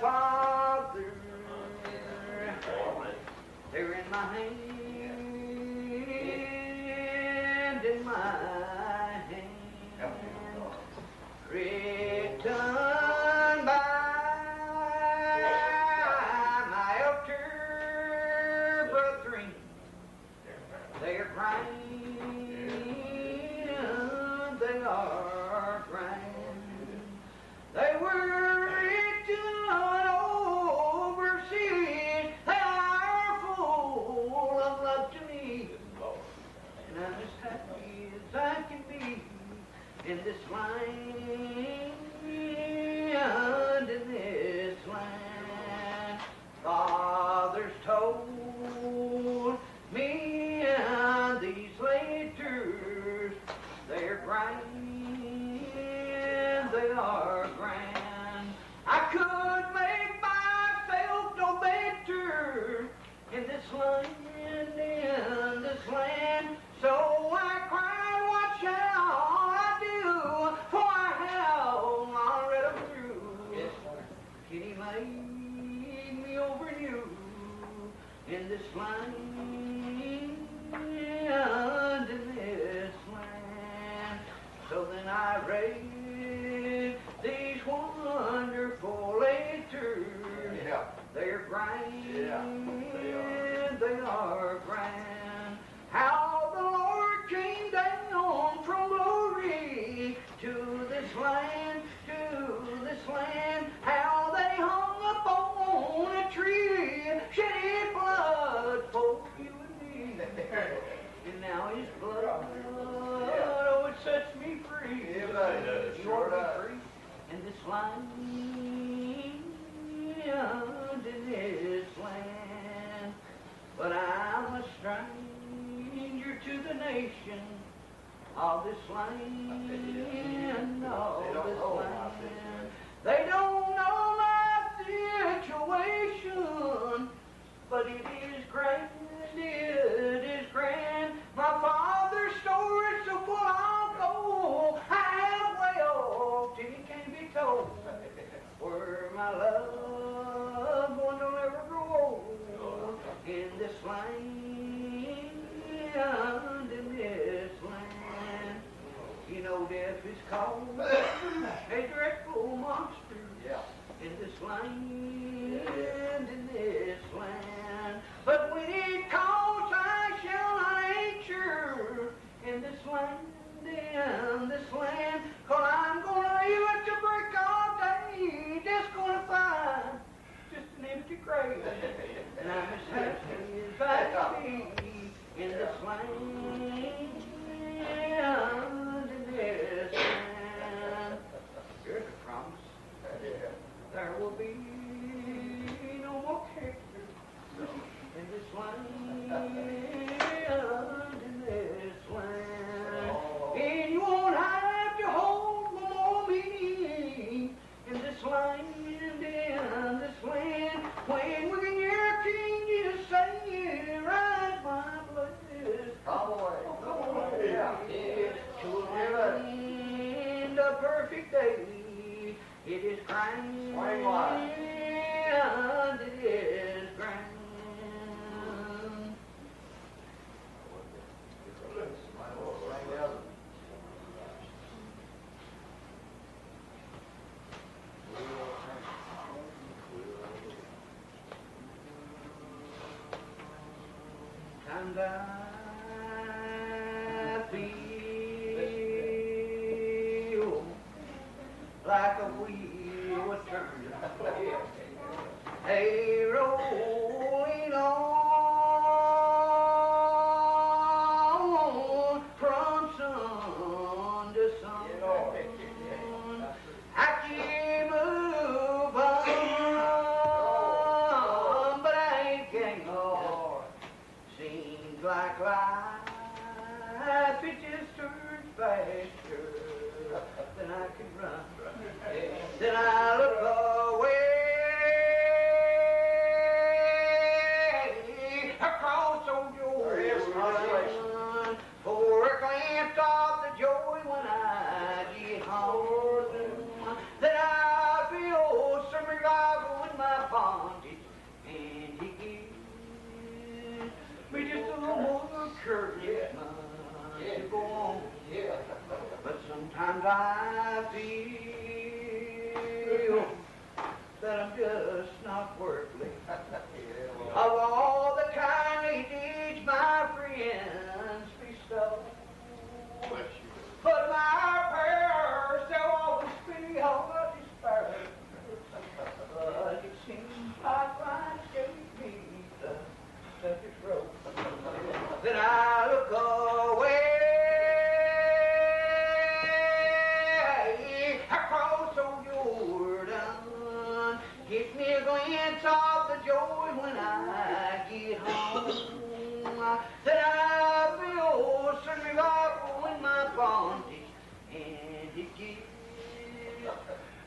Father, they're in my hand, in my hand, written by my elder brethren. They're grand, they are grand. They were written overseas. They are full of love to me. And I'm as happy as I can be in this land, in this land. Fathers told me these letters, they're grand, they are grand. I could make myself no better in this land, so I cried, what shall I do? For I have already through. Can he make me over new in this land, in this land? So then I read these wonderful letters. They're grand, they are grand. How the Lord came down from glory to this land, how they hung upon a tree, shed his blood for you and me. And now his blood, oh, it sets me free. You want to be free in this land, in this land. But I'm a stranger to the nation of this land, of this land. They don't know my situation, but it is grand, it is grand. My father's store is so full of gold, I have wealth till it can't be told. Where my loved one will never grow old in this land, in this land. You know, death is called a dreadful monster in this land, in this land. But when it calls, I shall not answer in this land, in this land. 'Cause I'm going to leave it to break all day, just going to find just an empty grave. And I'm as happy as I can be in this land, in this land. Here's a promise. There will be no more care in this land, in this land. And you won't have to hold no more meaning in this land, in this land. When we can hear King Jesus say, "Rise, my blessed, come away, to a land of perfect day." It is grand, it is grand. And I feel like a wheel was turning, hey, rolling on from sun to sun. I can't move on, but I ain't getting on. Seems like life, it just turns faster than I can run. Then I look away across old Jordan for a glance of the joy when I get home. Then I feel some revival in my encouragement to go on. But sometimes I feel that I'm just not worthy of all the kindly deeds my friends bestow. But my prayers, they'll always be of a despair. But it seems like Christ gave me the toughest road. Then I look away across old Jordan. Give me a glance of the joy when I get home. Then I feel some revival in my bondage, and it gives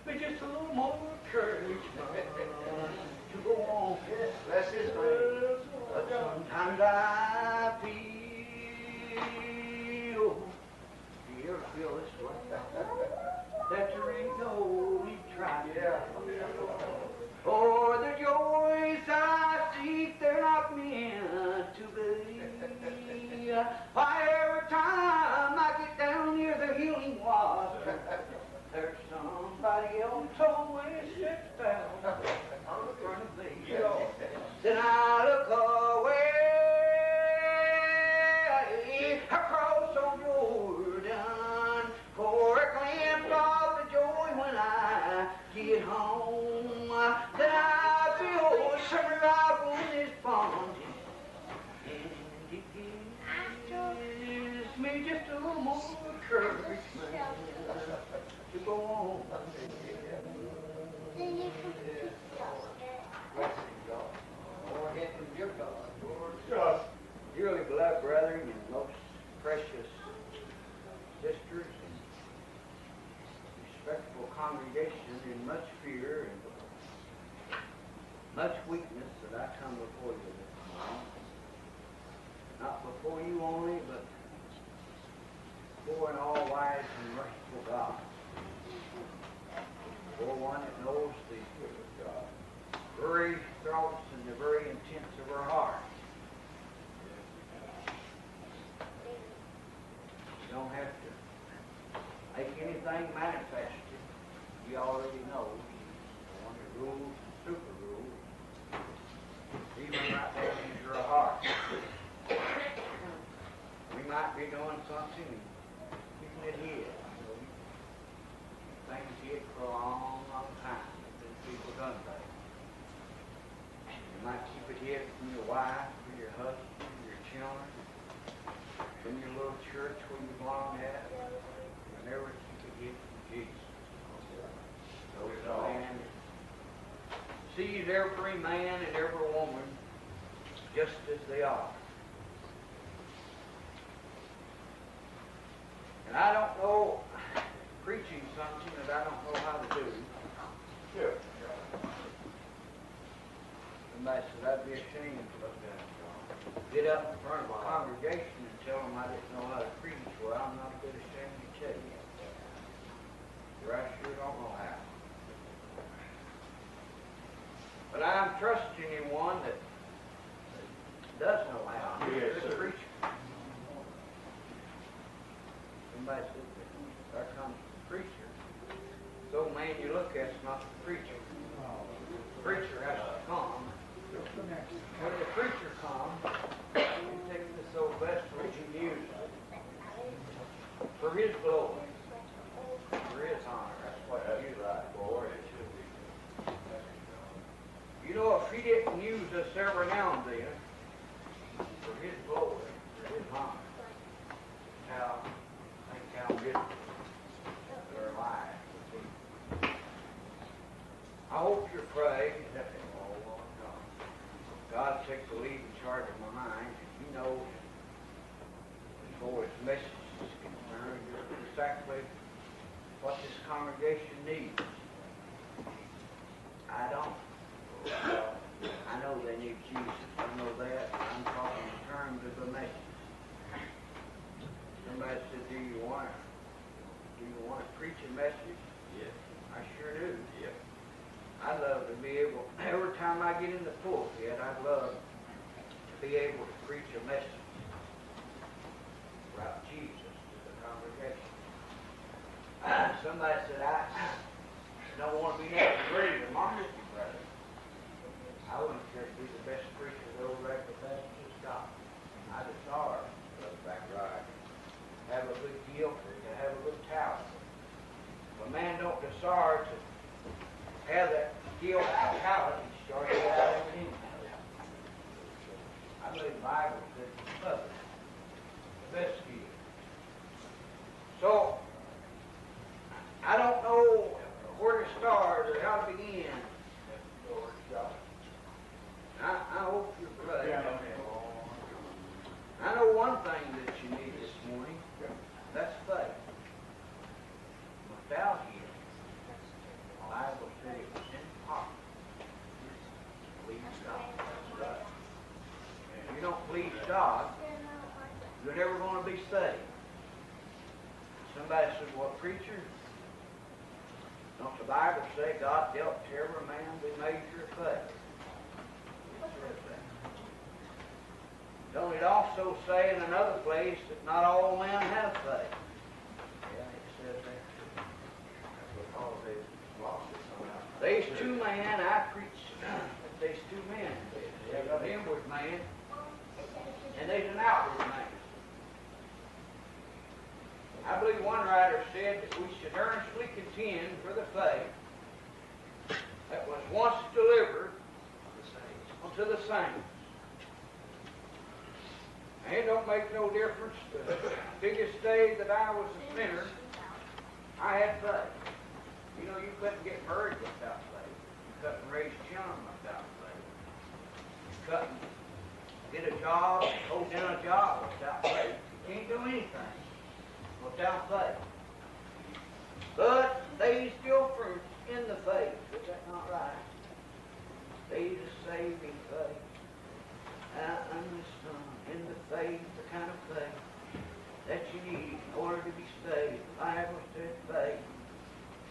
me just a little more courage to go on. Bless His name. But sometimes I feel, do you ever feel this way? That there ain't no need trying. For the joys I seek, they're not meant to be. Why, every time I get down near the healing water, there's somebody else always sits down in front of me. Then I look away across on Jordan for a glimpse of the joy when I get home. Then I feel some revival in this bondage, and it gives me just a little more encouragement to go on. More help from your God. Dearly beloved brethren and most precious sisters and respectable congregation, in much fear and much weakness that I come before you this morning. Not before you only, but before an all-wise and merciful God. For one that knows the very thoughts and the very intents of our heart. You don't have to make anything manifested. You already know. The one that rules and super rules. Even right down into our heart. We might be doing something and keeping it hid. Things hid for a long, long time. People done that. You might keep it hid from your wife, from your husband, from your children, from your little church where you belong at. You never keep it hid from Jesus. So the man sees every man and every woman just as they are. And I don't know, preaching something that I don't know how to do. Somebody said I'd be ashamed to get up in front of a congregation and tell them I didn't know how to preach. Well, I'm not a bit ashamed to tell you. For I sure don't know how. But I'm trusting in one that does know how. He's a good preacher. Somebody said, there comes the preacher. So man you look at is not the preacher. The preacher has to come. When the preacher comes, he takes this old vessel and he uses it for his glory, for his honor. That's what he right for. It should be. You know, if he didn't use us every now and then for his glory, for his honor, how good their life would be. I hope you're praying that God takes the lead and charge of my mind. He knows as far as message is concerned exactly what this congregation needs. I don't. I know they need Jesus. I know that. I'm talking in terms of the message. Somebody said, do you want to preach a message? Yes. I sure do. Yep. I love to be able, every time I get in the pulpit, I'd love to be able to preach a message. about Jesus to the congregation. Somebody said, I don't want to be next to Brady, my brother. I wouldn't care to be the best preacher the old regular Baptist got. I desire, Brother Backwright, have a good gift and have a good talent. If a man don't desire to have that gift and talent, he started out as an income. I believe the Bible says it's public, the best gift. So, I don't know where to start or how to begin. I hope you're glad. I know one thing that you need this morning. That's faith. Without Him, the Bible says it was impossible to please God. That's right. If you don't please God, you're never going to be saved. Somebody said, well, preacher, don't the Bible say God dealt to every man the measure of faith? It says that. Don't it also say in another place that not all men have faith? Yeah, it says that. That's what Paul says. These two men, I preached, these two men. There's an inward man, and there's an outward man. I believe one writer said that we should earnestly contend for the faith that was once delivered unto the saints. And it don't make no difference. The biggest day that I was a sinner, I had faith. You know, you couldn't get married without faith. You couldn't raise children without faith. You couldn't get a job, hold down a job without faith. You can't do anything without faith. But there's difference in the faith. Is that not right? There's a saving faith. In the faith, the kind of faith that you need in order to be saved. The Bible says faith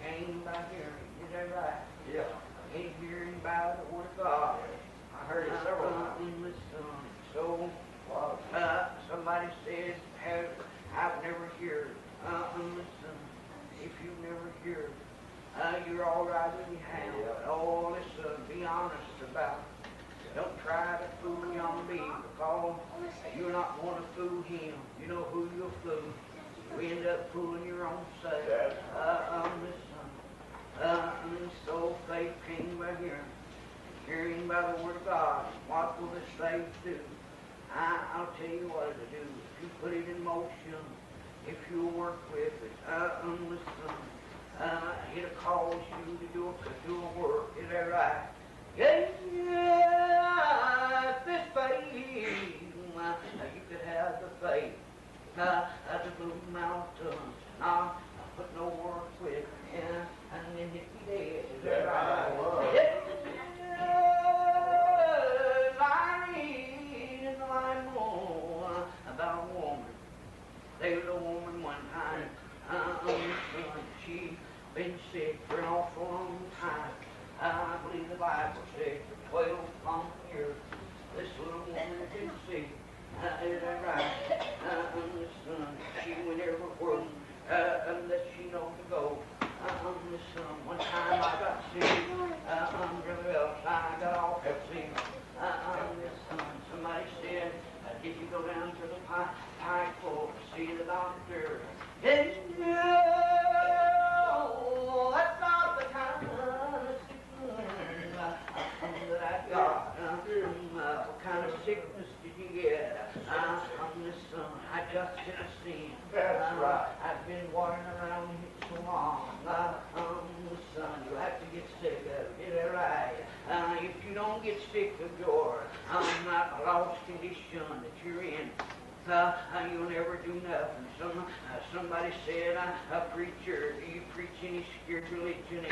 came by hearing. Is that right? Yeah. Ain't hearing by the word of God. I heard it several times. So, somebody says, I've never heard. Listen, if you never hear, you're all right in your hand. Oh, listen, be honest about it. Don't try to fool young me, because you're not going to fool him. You know who you'll fool. You end up fooling your own self. Listen, so faith came by hearing, hearing by the word of God. What will this faith do? I'll tell you what it'll do. If you put it in motion, if you work with it, listen, it'll cause you to do a work. Is that right? Yeah, this faith, you could have the faith to move mountains. I put no work with it, and then it be dead. Is that right? I read in the Bible about a woman. There was a woman one time, she'd been sick for an awful long time. I believe the Bible said for 12 long years, this little woman had been sick. Is that right? She went everywhere that she knew to go. One time I got sick. Brother else, I got awful sick. Somebody said, did you go down to the pike to see the doctor? No, that's not the kind of that I got. What kind of sickness did you get? I just hit a sin. That's right. I've been wandering around here so long. Son, you have to get sick of it. Is that right? If you don't get sick of your lost condition that you're in, you'll never do nothing. Somebody said, a preacher, do you preach any scared religion?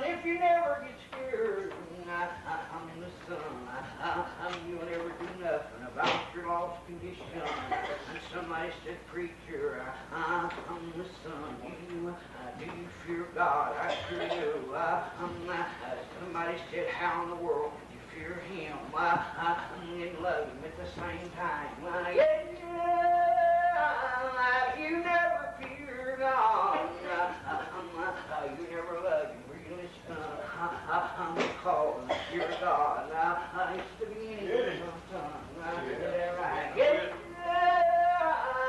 If you never get scared, you'll never do nothing about your lost condition. And somebody said, preacher, do you fear God? I sure do. Somebody said, how in the world could you fear Him and love Him at the same time. You never fear God. You never love Him really, because you're God. It's the beginning of time. Is that right?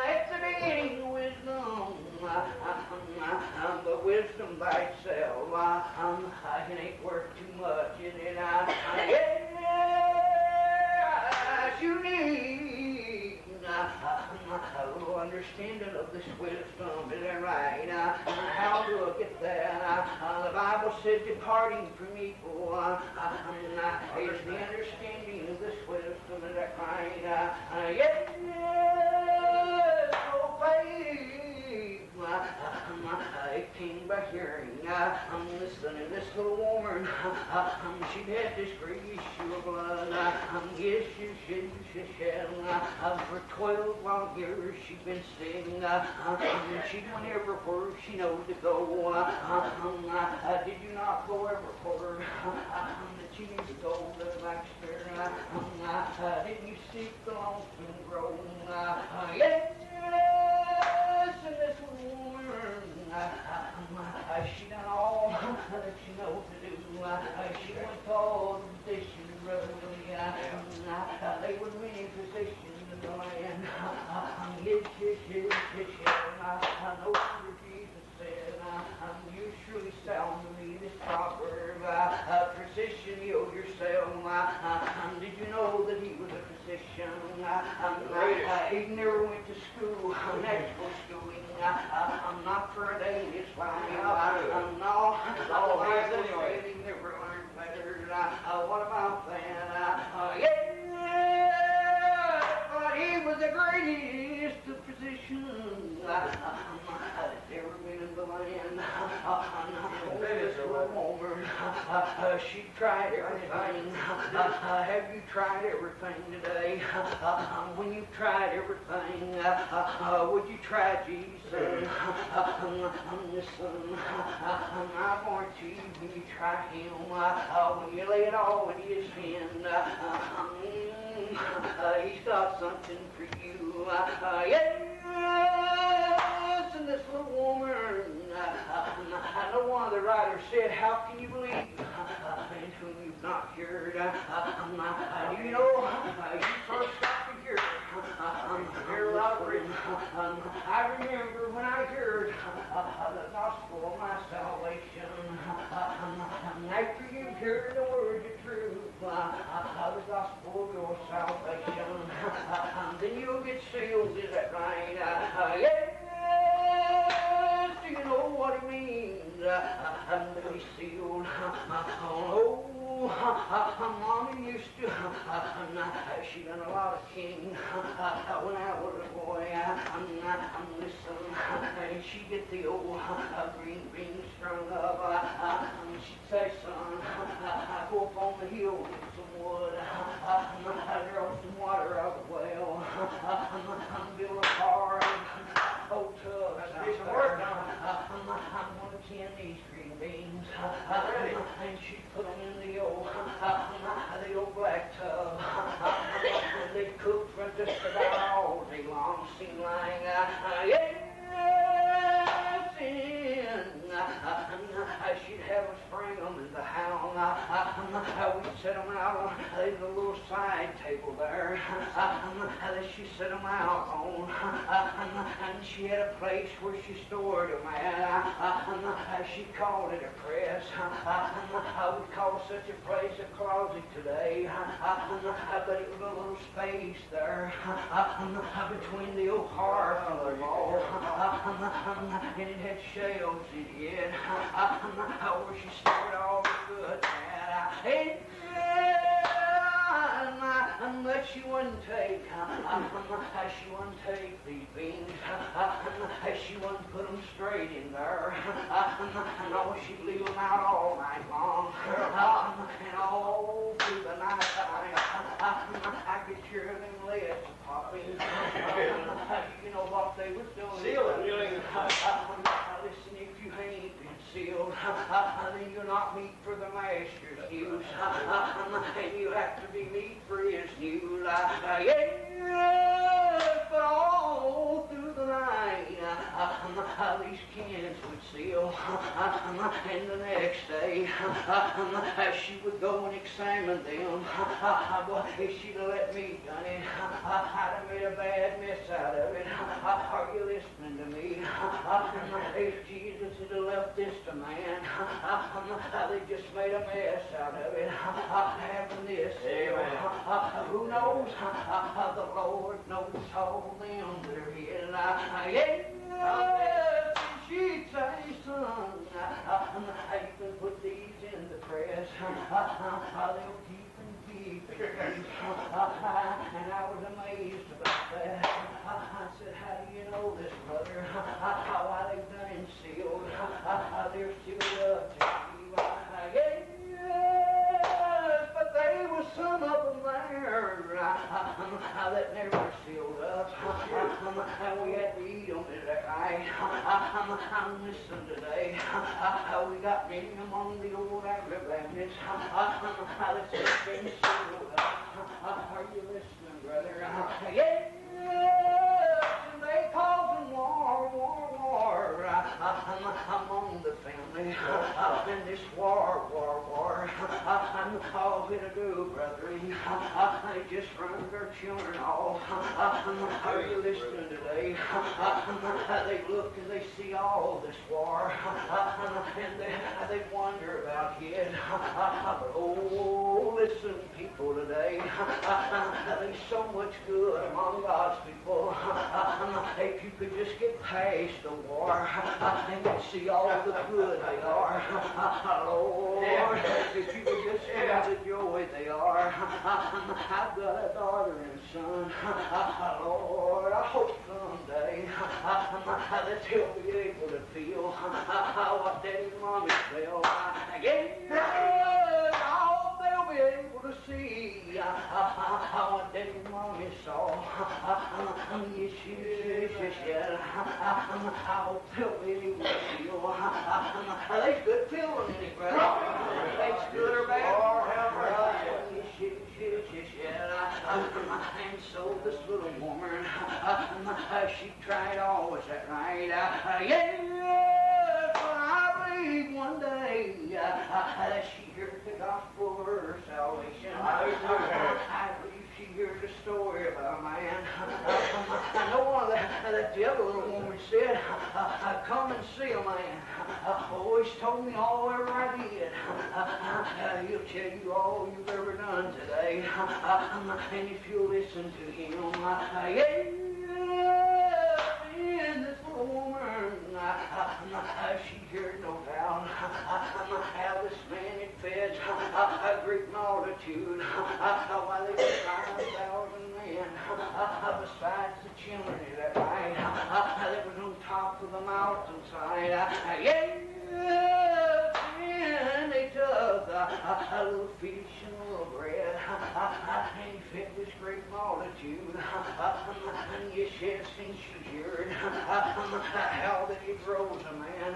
It's the beginning of wisdom. But wisdom by itself, it ain't worth too much, is it? You need a little understanding of this wisdom, is that right? How do I get that? The Bible said departing from evil is the understanding of this wisdom, is that right? Yes, so faith. It came by hearing. Listening, this little woman, she had this great issue of blood. Yes, she shed. For 12 long years she'd been sick. She'd went everywhere she knows to go. Did you not go everywhere that you need to go, Brother Baxter? Didn't you seek the lonesome grove? Yes, and this woman, she done all that she knows to do. She went to all the physicians, Brother Willie. They were many physicians in the land. Yes. No wonder Jesus said, you surely sound to me this proverb. Physician, heal yourself. Did you know that he was a physician? He never went to school, medical schooling. Not for a day in his life. No, he never learned better. What about that? But he was the greatest of physicians that's ever been in the land. This little woman, she tried everything. Have you tried everything today? When you've tried everything, would you try Jesus? Listen, I warranty you, when you try Him, when you lay it all in His hand, He's got something for you. Yes, and this little woman, I know one of the writers said, how can you believe in whom you've not heard? You know, you first got to hear a lot of written. I remember when I heard the gospel of my salvation. After you've heard the word of truth, the gospel of your salvation, then you'll get sealed, is that right? Yes, do you know what it means to be sealed? Mommy used to, she done a lot of king when I was a boy. Listen, and she'd get the old green beans strung up. She'd say, son, go up on the hill and get some wood. Draw some water out of the well. Build a car and old tub. I'm going to can these green beans. And she'd put them in the old black tub. They'd cook for just about all day long. Seemed like, yes, she'd have us bring them in the house. We'd set them out on the little side table there. She'd set them out on. And she had a place where she stored them at. She called it a press. I would call such a place a closet today. But it was a little space there between the old hearth and the wall. And it had shelves in it where she stored all the goods at. But she wouldn't take these beans. She wouldn't put them straight in there. No, she'd leave them out all night long. And all through the night time, I could hear them lids popping. You know what they was doing? Sealing. Listen, if you ain't been sealed, sealed, then you're not meat for the master's use, and you have to be meat for his new life. Yes, but all through the night, these cans would seal, and the next day, she would go and examine them. Boy, she'd have let me done it, I'd have made a bad mess out of it. Are you listening to me? If Jesus had left this to man, they just made a mess out of it. Having this, who knows? The Lord knows all them that are hidden. Yes, she'd say, son, you can put these in the press. They'll keep and keep and keep. And I was amazed about that. I said, how do you know this, brother? Why they've done and sealed. They're sealed up to keep. Yes, but there was some of them there that never sealed up. And we had to eat them, is that right? Listen today. We got many among the old agri-bandits that's been sealed up. Are you listening, brother? Yes, and they causing war among the family. And this war. And all it'll do, brethren, they just run their children off. Are you listening today? They look and they see all this war, and they wonder about it. But oh, listen, people today, there's so much good among God's people. If you could just get past the war and you'd see all the good they are. Lord, if you could just see the joy they are. I've got a daughter and son. Lord, I hope someday that they'll be able to feel what daddy and mommy feel. Yes, I hope they'll be able to see what daddy and mommy saw. Yes. I hope they'll be able to feel. There's good feeling in it, brother. It's good or bad. And so this little woman, she tried all, is that right? Yes, but I believe one day that she heard the gospel of her salvation. I believe she heard the story about a man. I know one of that the other little woman said, come and see a man. Always told me all ever I did. He'll tell you all you've ever done today. And if you'll listen to him, and this little woman, she heard no doubt how this man had fed a great multitude. Why they were 5,000 men, besides the children, is that right? That was on top of the mountainside. Yes, and they took a little fish and a little bread, and he fed this great multitude. And yes, and she heard how that he rose a man.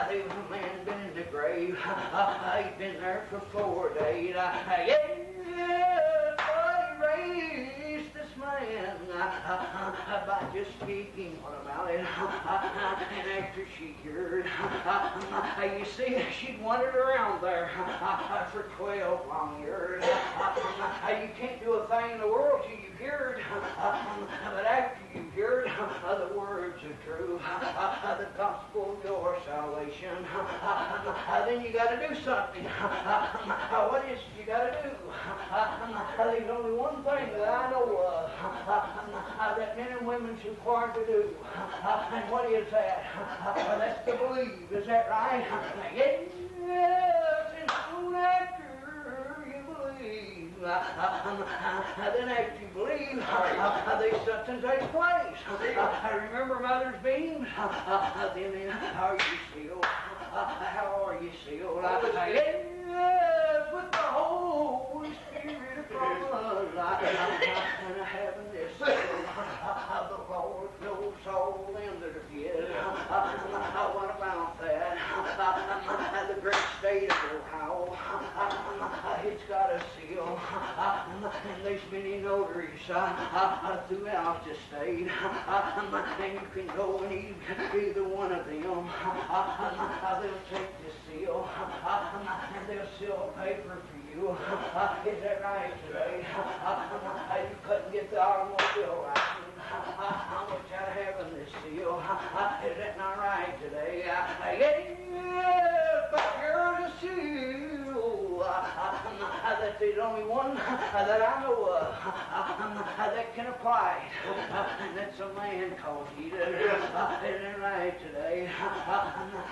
There was a man been in the grave. He'd been there for 4 days. Yes, but he raised this man by just speaking about it. And after she heard, you see, she'd wandered around there for 12 long years. You can't do a thing in the world till you've heard, but after you've heard the words are true, the gospel of your salvation, then you got to do something. What is it you got to do? There's only one thing that I know of that men and women's required to do. And what is that? That's to believe. Is that right? Yes, and soon after you believe, then after you believe, there's something takes place. I remember Mother's beams. Then how are you sealed? How are you sealed? Yes, with the Holy Spirit from us. And having this, the Lord knows all them that are dead. What about that? the great state of Ohio. It's got a seal, and there's many notaries throughout the state. And you can go and either one of them. They'll take the seal, and they'll seal a paper for you. Is that right today? You couldn't get the automobile license. How much out of heaven this seal? Is that not right today? Yeah, but here's a seal. That's the only one that I know of that can apply it. And that's a man called Cedars. Isn't that right today?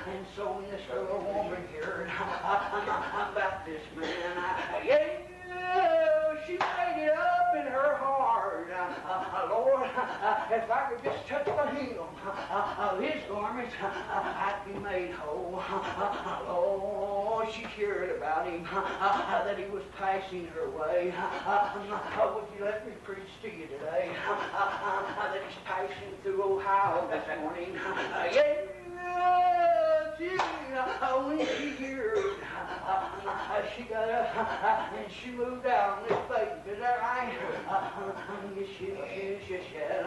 And so when this little woman here about this man, she made it up in her heart. Lord, if I could just touch the hem of his garments, I'd be made whole. Oh, she heard about him, that he was passing her way. Would you let me preach to you today? That he's passing through Ohio this morning. When she heard, she got up and she moved out on this baby. Is that right? Yes. I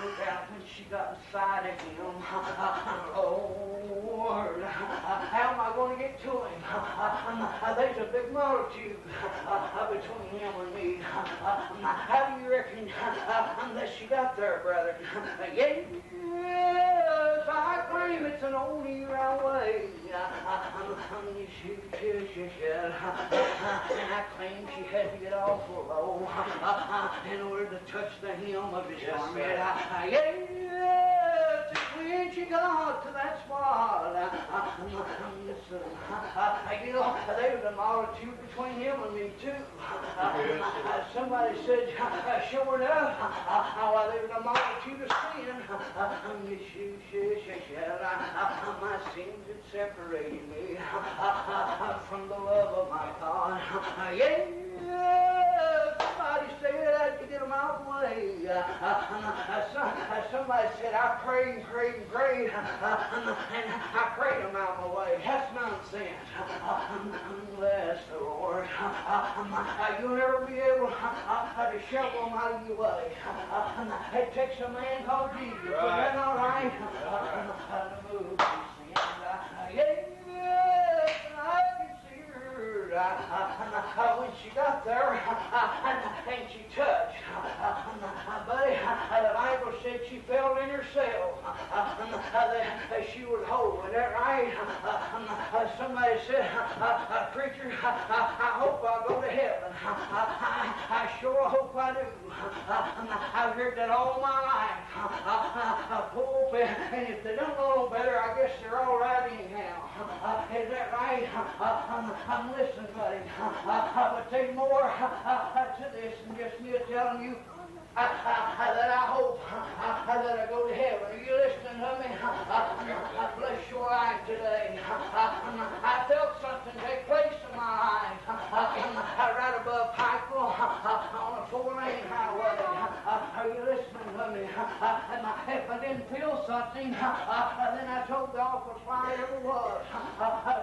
moved out when she got inside of him. Lord, how am I going to get to him? There's a big multitude between him and me. How do you reckon that she got there, brother? Yes, I claim it's an old year-round way. And I claim she had to get awful low in order to touch the hem of his garment. Yes, when she got to that spot, listen, you know, there was a multitude between him and me too. Somebody said, sure enough, while there was a multitude of sin, my sins had separated me from the love of my God. Somebody said I had to get them out of the way. Somebody said I prayed, and I prayed them out of my way. That's nonsense. Bless the Lord. You'll never be able to shovel them out of your way. It takes a man called Jesus. Is that all right? To move these sins. Yes, I can see her. When she got there and she touched, buddy, the Bible said she felt in herself that she was whole. Is that right? Somebody said, preacher, I hope I go to heaven. I sure hope I do. I've heard that all my life. Hope, and if they don't know better, I guess they're all right anyhow. Is that right? I'm listening, buddy. But there's more to this than just me telling you that I hope that I go to heaven. Are you listening to me? Bless your life today. I felt something take place in my life. Right above Pikeville on a 4-lane highway. Are you listening to me? If I didn't feel something, then I told the office why I ever was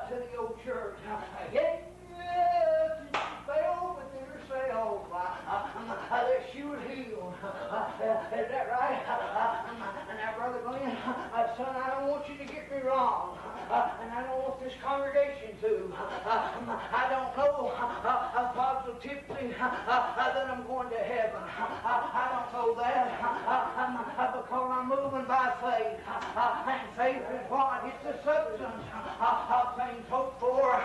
to the old church. Yes, she fell within herself. That she was healed. Is that right? And now, Brother Glenn, son, I don't want you to get me wrong. And I don't want this congregation to. I don't know positively that I'm going to heaven. I don't know that because I'm moving by faith. And faith is what? It's the substance of things hoped for.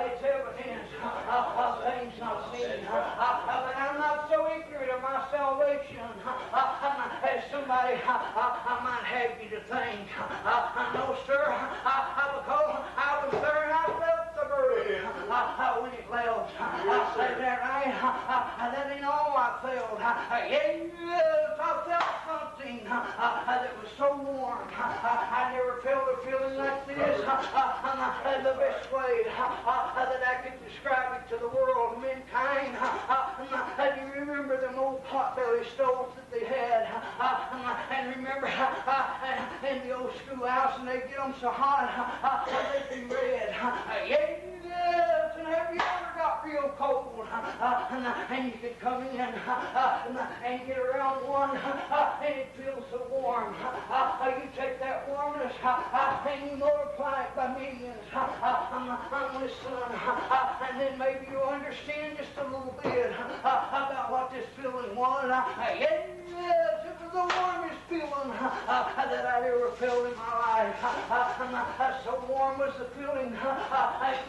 It's evidence of things not seen. But I'm not so ignorant of my salvation as somebody might have you to think. No, sir, because I was there and I felt the burden when it left. Is that right? That ain't all I felt. Yes, I felt something that was so warm. I never felt a feeling like this. The best way that I could describe it to the world, mankind. Do you remember them old potbelly stoves that they had? And remember in the old to the schoolhouse and they'd get them so hot, they'd be red. Yes, and have you ever got real cold? And you could come in and get around one, and it feels so warm. You take that warmness and you multiply it by millions. I'm listening, and then maybe you'll understand just a little bit about what this feeling was. Yes, it was the warmest feeling that I'd ever felt in my life. So warm was the feeling,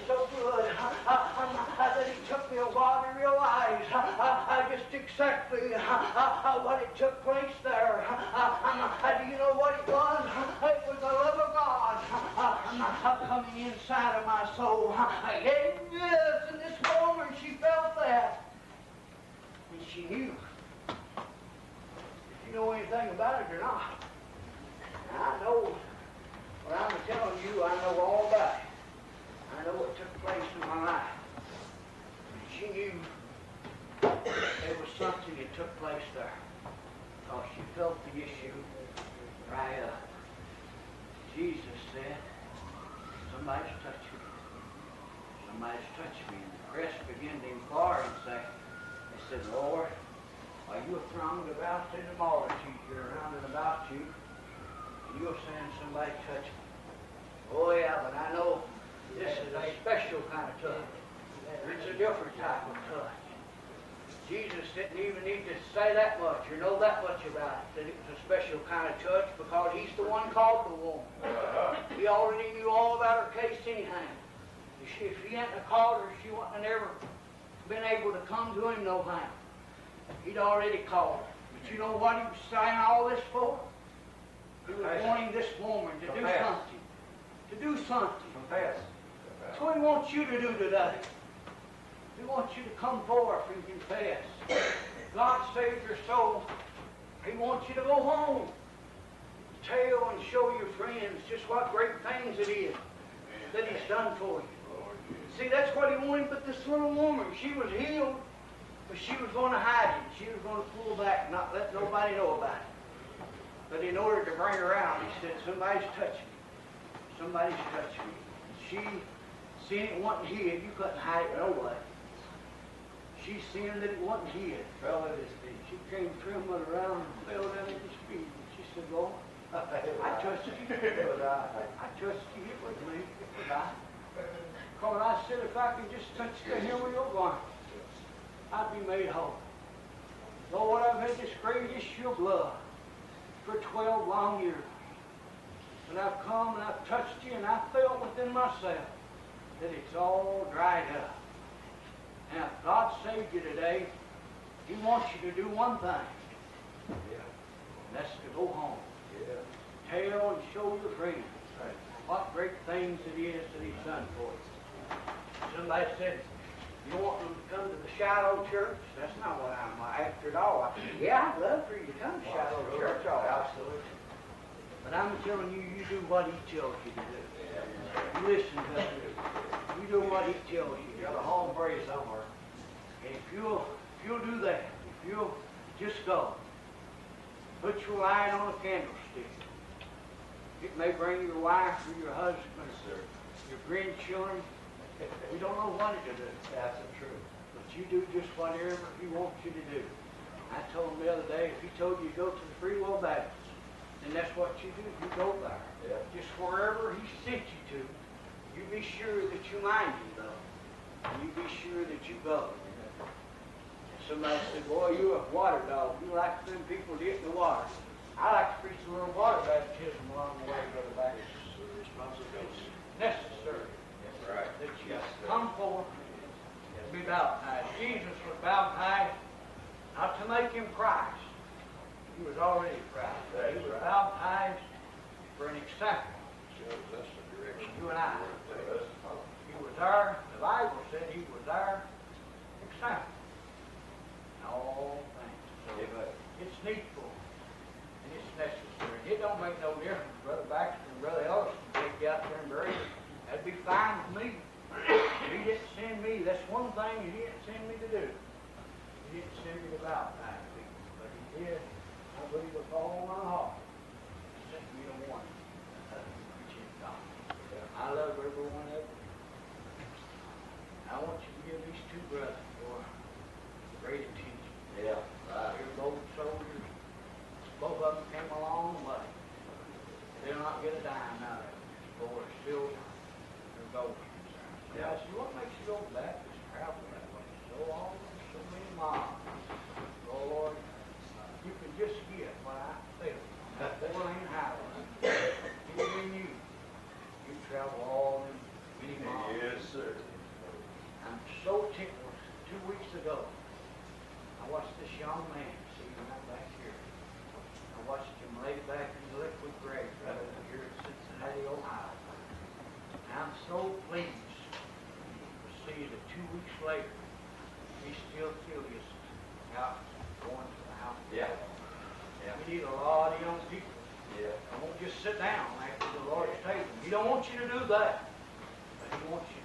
so good, that it took me a while to realize just exactly what it took place there. Do you know what it was? It was the love of God coming inside of my soul. Yes, and this woman, she felt that. And she knew. If you know anything about it or not. I know what I'm telling you, I know all about it. I know what took place in my life. And she knew there was something that took place there. Because she felt the issue right up. Jesus said, somebody's touching me. Somebody's touching me. And the press began to inquire and say, they said, Lord, are you thronged about in the multitude here around and about you? And you're saying somebody touched me. Oh yeah, but I know this is a special kind of touch. It's a different type of touch. Jesus didn't even need to say that much or know that much about it, that it was a special kind of touch, because he's the one called the woman. He already knew all about her case anyhow. If he hadn't called her, she wouldn't have never been able to come to him no how. He'd already called her. But you know what he was saying all this for? He was wanting this woman to do something. To do something. Confess. That's what he wants you to do today. He wants you to come forth and confess. God saved your soul. He wants you to go home. Tell and show your friends just what great things it is that he's done for you. See, that's what he wanted, but this little woman, she was healed, but she was going to hide it. She was going to pull back and not let nobody know about it. But in order to bring her out, he said, somebody's touching me. Somebody's touching me. She seen it wasn't hid. You couldn't hide it no way. She seen that it wasn't hid. Fell at his feet. She came trembling around and fell down at his feet. And she said, Lord, I trust you. I trust you. It was me. It was I. Because I said, if I could just touch the hem of your garment, I'd be made whole. Lord, I've had this great issue of blood for 12 long years. And I've come and I've touched you, and I felt within myself that it's all dried up. Now, if God saved you today, he wants you to do one thing. Yeah. And that's to go home. Yeah. Tell and show your friends what great things it is that he's done for you. Somebody said, you want them to come to the Shiloh Church? That's not what I'm after at all. Yeah, I'd love for you to come to Shiloh Church. Absolutely. But I'm telling you, you do what he tells you to do. You listen to him. You do what he tells you. You got a home praise somewhere. And if you'll do that, if you'll just go, put your light on a candlestick. It may bring your wife or your husband, your grandchildren. We don't know what to do. That's the truth. But you do just whatever he wants you to do. I told him the other day, if he told you to go to the Free Will Baptist, then that's what you do. You go there. Yeah. Just wherever he sent you to, you be sure that you mind him, though. And you be sure that you go. And somebody said, boy, you're a water dog. You like them people to get in the water. I like to preach a little water baptism along the way, Brother Baptist. It's necessary. That's right. That you come forth and be baptized. Jesus was baptized not to make him Christ. He was already Christ. That's He was right. baptized for an example. That's the direction. You and I. He was there. The Bible said he was there. Example. In all things. So it's needful. And it's necessary. It don't make no difference. Brother Baxter and Brother Ellis can take you out there and bury you. That'd be fine with me. He didn't send me. That's one thing he didn't send me to do. He didn't send me to baptize people. But he did, I believe, with all my heart. He sent me to one. want you to give these two brothers your great attention. Yeah, right. They're both soldiers. Both of them came a long way. They'll not get a dime out of it. Boy, still, they're golden. Yeah, I said, what makes you go back to travel that way so long, so many miles? Oh, Lord, you can just get what I feel on that 4-lane highway. Even you travel all them many miles. Yes, sir. I'm so tickled. 2 weeks ago, I watched this young man, see him right back here. I watched him lay back in the liquid grave right over here in Cincinnati, Ohio. And I'm so pleased to see that 2 weeks later, he still is out going to the house. Yeah. Yeah. We need a lot of young people. Yeah. They won't just sit down after the Lord's table. He don't want you to do that. But he wants you